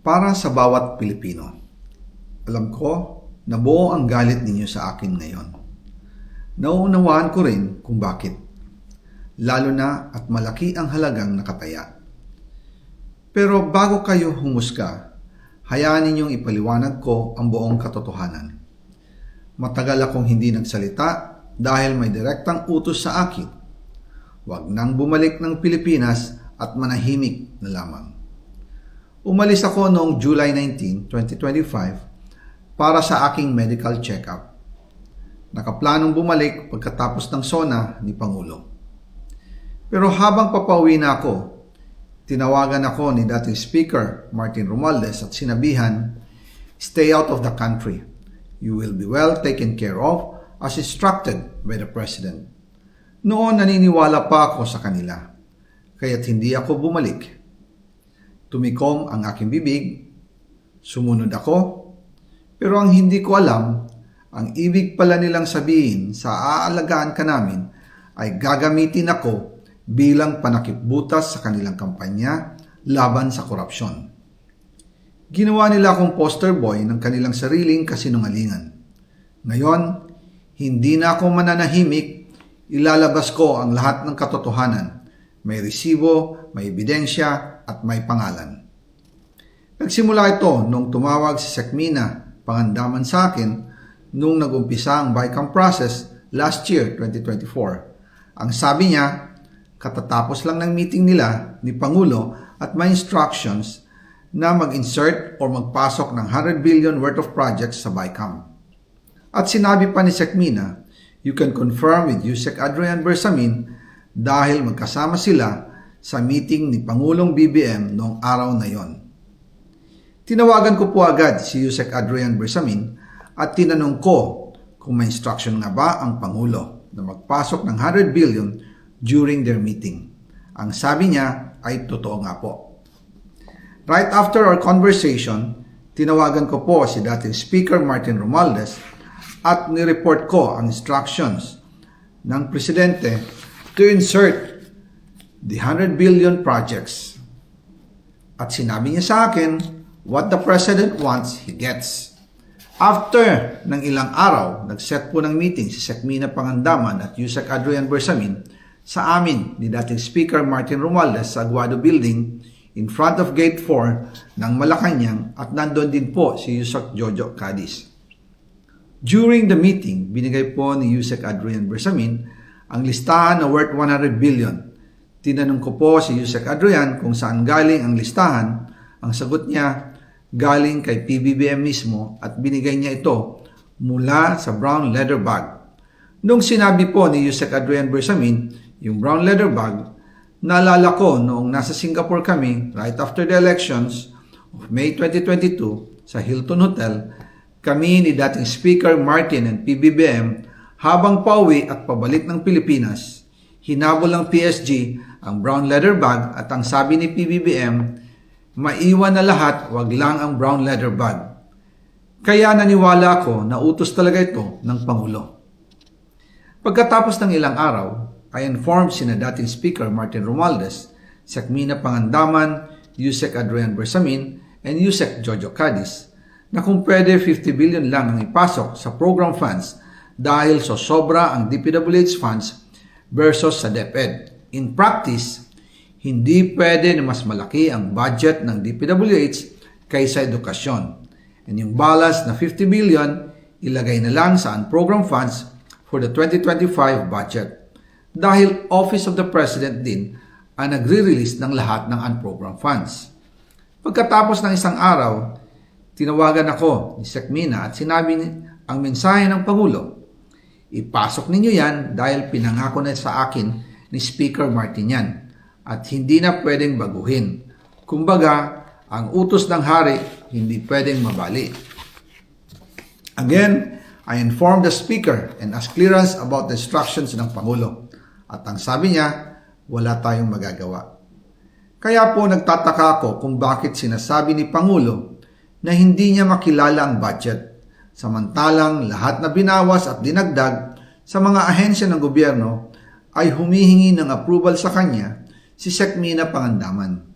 Para sa bawat Pilipino, alam ko na buo ang galit ninyo sa akin ngayon. Nauunawaan ko rin kung bakit, lalo na at malaki ang halagang nakataya. Pero bago kayo humusga, hayaan ninyong ipaliwanag ko ang buong katotohanan. Matagal akong hindi nagsalita dahil may direktang utos sa akin. Huwag nang bumalik ng Pilipinas at manahimik na lamang. Umalis ako noong July 19, 2025 para sa aking medical check-up. Nakaplanong bumalik pagkatapos ng SONA ni Pangulo. Pero habang papauwi na ako, tinawagan ako ni dating Speaker Martin Romualdez at sinabihan, "Stay out of the country. You will be well taken care of as instructed by the President." Noon naniniwala pa ako sa kanila, kaya't hindi ako bumalik. Tumikom ang aking bibig, sumunod ako, pero ang hindi ko alam, ang ibig pala nilang sabihin sa aalagaan ka namin ay gagamitin ako bilang panakipbutas sa kanilang kampanya laban sa korupsyon. Ginawa nila akong poster boy ng kanilang sariling kasinungalingan. Ngayon, hindi na ako mananahimik, ilalabas ko ang lahat ng katotohanan. May resibo, may ebidensya, at may pangalan. Nagsimula ito nung tumawag si Sekmina Pangandaman sa akin nung nag-umpisa ang BICAM process last year, 2024. Ang sabi niya, katatapos lang ng meeting nila ni Pangulo at may instructions na mag-insert or magpasok ng 100 billion worth of projects sa BICAM. At sinabi pa ni Sekmina, you can confirm with Yusek Adrian Bersamin dahil magkasama sila sa meeting ni Pangulong BBM noong araw na yon. Tinawagan ko po agad si Yusek Adrian Bersamin at tinanong ko kung may instruction nga ba ang Pangulo na magpasok ng 100 billion during their meeting. Ang sabi niya ay totoo nga po. Right after our conversation, tinawagan ko po si dating Speaker Martin Romualdez at nireport ko ang instructions ng Presidente to insert the 100 billion projects. At sinabi niya sa akin, what the President wants, he gets. After ng ilang araw, nag-set po ng meeting si Sekmina Pangandaman at Yusek Adrian Bersamin sa amin ni dating Speaker Martin Romualdez sa Aguado Building in front of Gate 4 ng Malacanang at nandun din po si Yusek Jojo Cadiz. During the meeting, binigay po ni Yusek Adrian Bersamin ang listahan na worth 100 billion. Tinanong ko po si Yusek Adrian kung saan galing ang listahan. Ang sagot niya, galing kay PBBM mismo at binigay niya ito mula sa brown leather bag. Nung sinabi po ni Yusek Adrian Bersamin yung brown leather bag, naalala ko noong nasa Singapore kami right after the elections of May 2022 sa Hilton Hotel, kami ni dating Speaker Martin and PBBM habang pauwi at pabalik ng Pilipinas, hinabol ng PSG ang brown leather bag at ang sabi ni PBBM, maiwan na lahat, wag lang ang brown leather bag. Kaya naniwala ako na utos talaga ito ng Pangulo. Pagkatapos ng ilang araw, I informed sina dating Speaker Martin Romualdez, Sekmina Pangandaman, Yusek Adrian Bersamin, and Yusek Jojo Cadiz na kung pwede 50 billion lang ang ipasok sa program funds dahil sobra ang DPWH funds versus sa DepEd. In practice, hindi pwede na mas malaki ang budget ng DPWH kaysa edukasyon. And yung balance na 50 billion, ilagay na lang sa unprogrammed funds for the 2025 budget. Dahil Office of the President din ang nagre-release ng lahat ng unprogrammed funds. Pagkatapos ng isang araw, tinawagan ako ni Sekmina at sinabi ang mensahe ng Pangulo, ipasok ninyo yan dahil pinangako na sa akin ni Speaker Martin yan at hindi na pwedeng baguhin. Kumbaga, ang utos ng hari hindi pwedeng mabali. Again, I informed the Speaker and asked clearance about the instructions ng Pangulo. At ang sabi niya, wala tayong magagawa. Kaya po nagtataka ako kung bakit sinasabi ni Pangulo na hindi niya makilala ang budget, samantalang lahat na binawas at dinagdag sa mga ahensya ng gobyerno ay humihingi ng approval sa kanya si Sekmina Pangandaman.